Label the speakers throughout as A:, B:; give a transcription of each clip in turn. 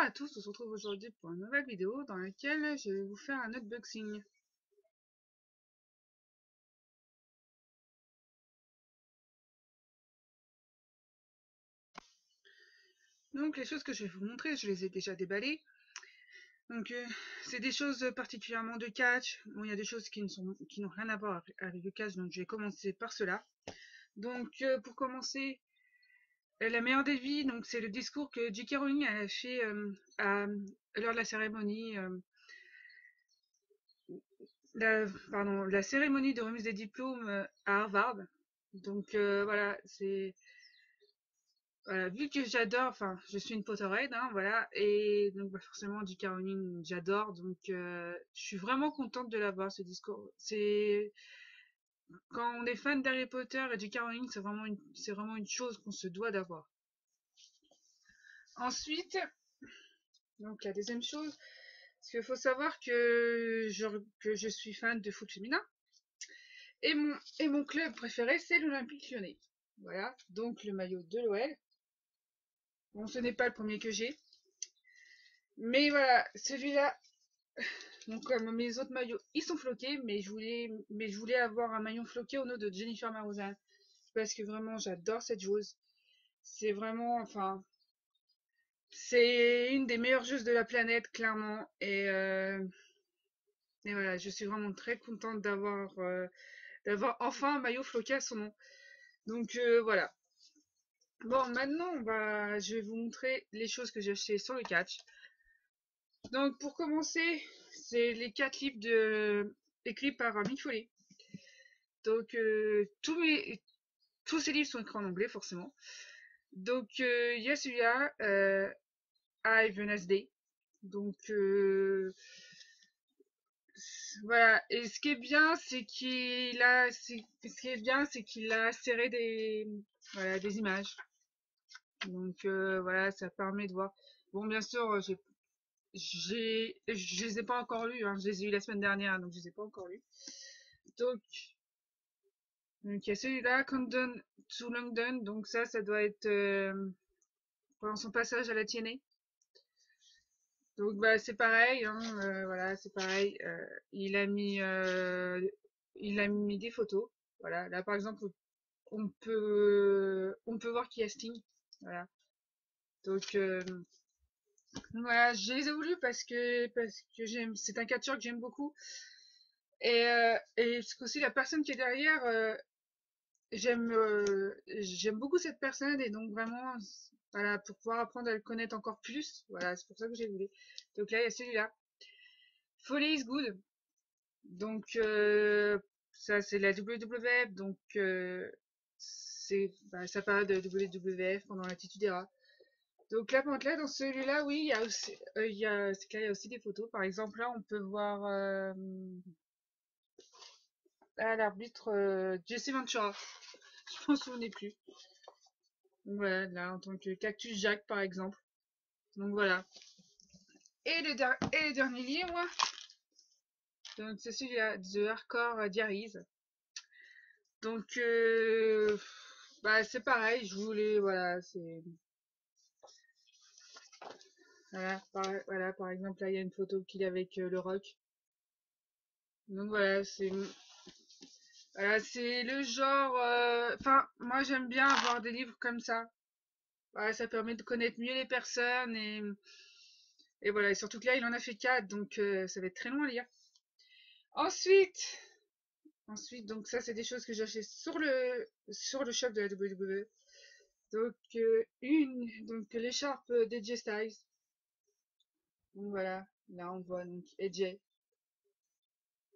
A: à tous, on se retrouve aujourd'hui pour une nouvelle vidéo dans laquelle je vais vous faire un unboxing. Donc les choses que je vais vous montrer, je les ai déjà déballées. Donc c'est des choses particulièrement de catch. Bon, il y a des choses qui n'ont rien à voir avec le catch, donc je vais commencer par cela. Donc pour commencer, la meilleure des vies, donc c'est le discours que J.K. Rowling a fait lors de la cérémonie. La cérémonie de remise des diplômes à Harvard. Donc voilà, c'est vu que j'adore, enfin je suis une Potterhead, hein, voilà, et donc bah, forcément J.K. Rowling j'adore, donc je suis vraiment contente de l'avoir ce discours. C'est quand on est fan d'Harry Potter et J.K. Rowling, c'est vraiment une chose qu'on se doit d'avoir. Ensuite, donc la deuxième chose, parce qu'il faut savoir que je suis fan de foot féminin. Et mon club préféré, c'est l'Olympique Lyonnais. Voilà, donc le maillot de l'OL. Bon, ce n'est pas le premier que j'ai. Mais voilà, celui-là, donc comme mes autres maillots, ils sont floqués, mais je voulais avoir un maillot floqué au nom de Jennifer Marozan. Parce que vraiment, j'adore cette joueuse. C'est vraiment, enfin, c'est une des meilleures joueuses de la planète, clairement. Et voilà, je suis vraiment très contente d'avoir enfin un maillot floqué à son nom. Donc voilà. Bon, maintenant, je vais vous montrer les choses que j'ai achetées sur le catch. Donc, pour commencer, c'est les 4 livres écrits par Mick Foley. Donc, tous ces livres sont écrits en anglais, forcément. Donc, il y a celui-là, I've a Nice Day. Donc, voilà. Et ce qui est bien, c'est qu'il a serré voilà, des images. Donc voilà, ça permet de voir. Bon, bien sûr, je les ai pas encore lus, hein. Je les ai eu la semaine dernière, donc je les ai pas encore lus. Donc il y a celui-là, Countdown to London. Donc ça doit être pendant son passage à la TNA. Donc bah c'est pareil, hein, voilà, c'est pareil. Il a mis des photos. Voilà, là par exemple, on peut voir qu'il y a Sting. Voilà. Donc voilà, je les ai voulu parce que c'est un catcheur que j'aime beaucoup. Et parce qu'aussi la personne qui est derrière, j'aime beaucoup cette personne et donc vraiment, voilà, pour pouvoir apprendre à le connaître encore plus, voilà, c'est pour ça que j'ai voulu. Donc là, il y a celui-là. Foley is Good. Donc ça, c'est la WWF, donc ça parle de WWF pendant l'Attitude Era. Donc là, dans celui-là, oui, c'est clair, il y a aussi des photos. Par exemple, là, on peut voir l'arbitre Jesse Ventura. Je m'en souvenais plus. Donc voilà, là, en tant que Cactus Jack, par exemple. Donc voilà. Et le dernier livre, donc c'est celui-là, The Hardcore Diaries. Donc, c'est pareil, je voulais, voilà, voilà, par exemple, là, il y a une photo qu'il a avec le rock. Donc voilà, c'est le genre, enfin, moi j'aime bien avoir des livres comme ça. Voilà, ça permet de connaître mieux les personnes et voilà, et surtout que là, il en a fait 4, donc ça va être très long à lire. Ensuite, donc ça, c'est des choses que j'ai achetées sur le shop de la WWE. Donc, donc l'écharpe d'AJ Styles. Donc voilà, là on voit donc AJ.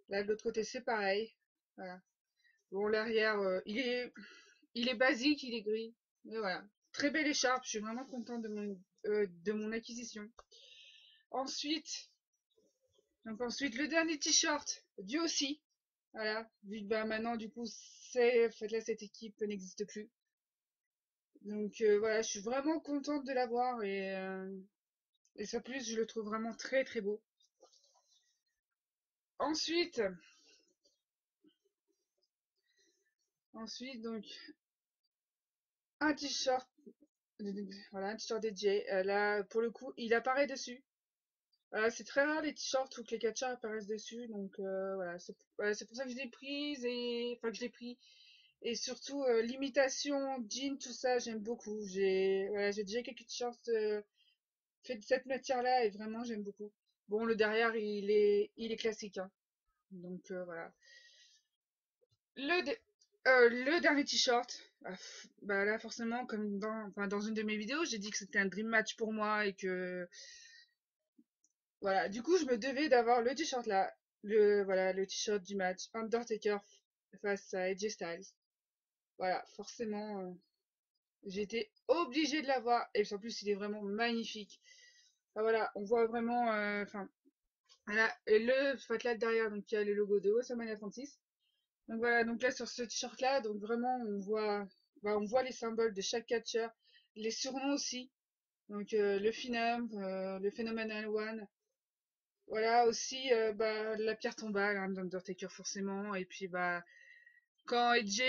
A: Là de l'autre côté c'est pareil. Voilà. Bon l'arrière, il est basique, il est gris. Mais voilà, très belle écharpe. Je suis vraiment contente de mon acquisition. Ensuite, ensuite le dernier t-shirt du aussi. Voilà, vu que maintenant du coup cette équipe n'existe plus. Donc voilà, je suis vraiment contente de l'avoir et ça plus je le trouve vraiment très très beau. Ensuite, donc un t-shirt Voilà, un t-shirt DJ. Là, pour le coup, il apparaît dessus. C'est très rare les t-shirts où que les catchers apparaissent dessus, donc voilà, c'est pour ça que je l'ai prise et enfin que je l'ai pris. Et surtout l'imitation, jean, tout ça, j'aime beaucoup. J'ai déjà quelques t-shirts faits de cette matière-là et vraiment j'aime beaucoup. Bon, le derrière il est classique, hein. Donc voilà. Le, de- le dernier t-shirt, bah là forcément comme enfin, dans une de mes vidéos, j'ai dit que c'était un dream match pour moi et que voilà, du coup, je me devais d'avoir le t-shirt là. Le t-shirt du match. Undertaker face à AJ Styles. Voilà, forcément, j'ai été obligée de l'avoir. Et puis en plus, il est vraiment magnifique. Enfin, voilà, on voit vraiment. Enfin, voilà, et le là derrière, donc il y a le logo de WrestleMania 36. Donc voilà, donc là sur ce t-shirt là, donc vraiment, on voit les symboles de chaque catcheur, les surnoms aussi. Donc le Phenom, le Phenomenal One. Voilà aussi la pierre tombale hein, d'Undertaker forcément et puis bah quand AJ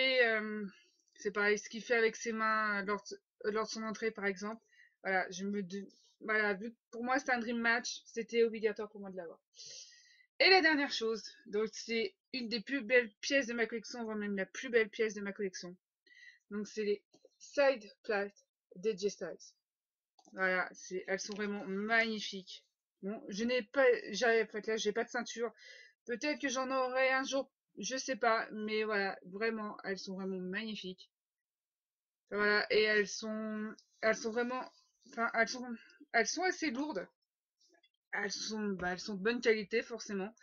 A: c'est pareil ce qu'il fait avec ses mains lors de son entrée par exemple voilà voilà vu que pour moi c'était un dream match c'était obligatoire pour moi de l'avoir et la dernière chose donc c'est une des plus belles pièces de ma collection voire même la plus belle pièce de ma collection donc c'est les side plates d'AJ Styles voilà, elles sont vraiment magnifiques. Bon, je n'ai pas, en fait, là, j'ai pas de ceinture. Peut-être que j'en aurai un jour, je sais pas, mais voilà, vraiment, elles sont vraiment magnifiques. Voilà, et elles sont vraiment, enfin, elles sont assez lourdes. Elles sont de bonne qualité, forcément.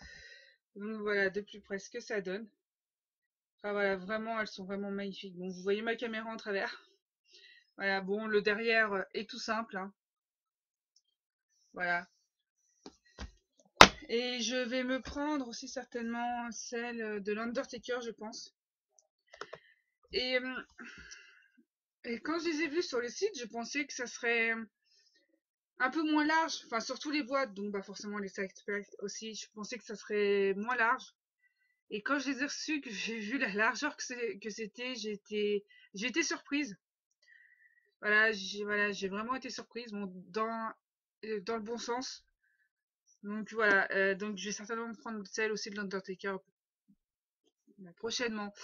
A: Donc voilà, de plus près ce que ça donne. Enfin voilà, vraiment, elles sont vraiment magnifiques. Bon, vous voyez ma caméra en travers. Voilà, bon, le derrière est tout simple, hein. Voilà. Et je vais me prendre aussi certainement celle de l'Undertaker, je pense. Et, euh, et quand je les ai vues sur le site, je pensais que ça serait un peu moins large. Enfin, surtout les boîtes, donc bah forcément les side packs aussi. Je pensais que ça serait moins large. Et quand je les ai reçus, que j'ai vu la largeur que c'était, j'ai été surprise. J'ai vraiment été surprise, bon, dans le bon sens. Donc voilà, donc je vais certainement prendre celle aussi de l'Undertaker prochainement.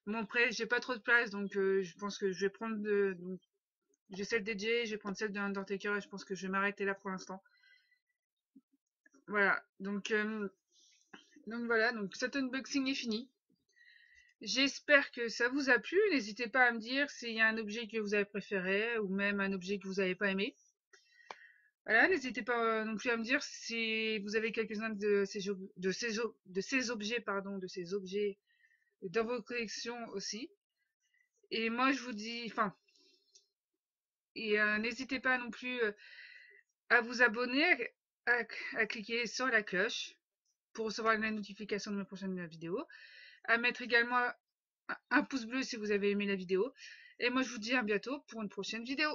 A: Bon, après, j'ai pas trop de place, donc je pense que je vais prendre donc, j'ai celle DJ, je vais prendre celle de Undertaker et je pense que je vais m'arrêter là pour l'instant. Voilà, donc voilà, donc cet unboxing est fini. J'espère que ça vous a plu. N'hésitez pas à me dire s'il y a un objet que vous avez préféré ou même un objet que vous n'avez pas aimé. Voilà, n'hésitez pas non plus à me dire si vous avez quelques-uns de ces objets, pardon, de ces objets dans vos collections aussi. Et moi, je vous dis, enfin, et n'hésitez pas non plus à vous abonner, à, à cliquer sur la cloche pour recevoir la notification de mes prochaines vidéos, à mettre également un pouce bleu si vous avez aimé la vidéo. Et moi, je vous dis à bientôt pour une prochaine vidéo.